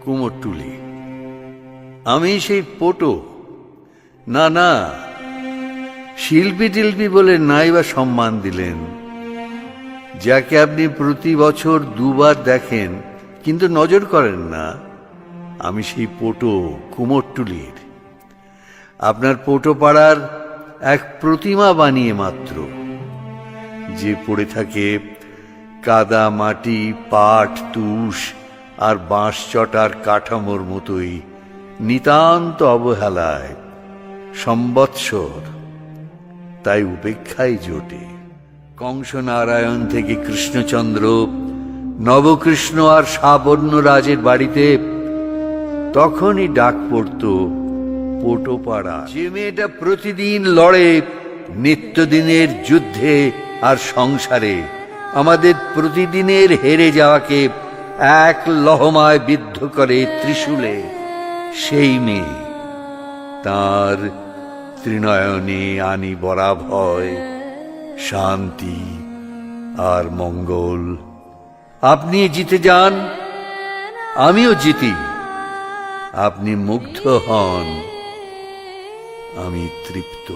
কুমোরটুলি। আমি সেই পটো না, না, শিল্পী টিল্পী বলে নাই বা সম্মান দিলেন, যাকে আপনি প্রতি বছর দুবার দেখেন কিন্তু নজর করেন না। আমি সেই পটো কুমোরটুলির, আপনার পটো পাড়ার এক প্রতিমা বানিয়ে মাত্র, যে পড়ে থাকে কাদা মাটি পাট তুষ আর বাঁশ চটার কাঠামোর মতোই নিতান্ত অবহেলায় সম্বৎসর, তাই উপেক্ষাই জোটে। কংসনারায়ণ থেকে কৃষ্ণচন্দ্র, নবকৃষ্ণ আর সাবর্ণরাজের বাড়িতে তখনই ডাক পড়ত পটোপাড়া। যে মেয়েটা প্রতিদিন লড়ে নিত্যদিনের যুদ্ধে আর সংসারে, আমাদের প্রতিদিনের হেরে যাওয়াকে এক লহমায় বিদ্ধ করে ত্রিশূলে, সেই মেয়ে। তার ত্রিনয়নে আনি বরাভয়, শান্তি আর মঙ্গল। আপনি জিতে যান, আমিও জিতি। আপনি মুগ্ধ হন, আমি তৃপ্ত।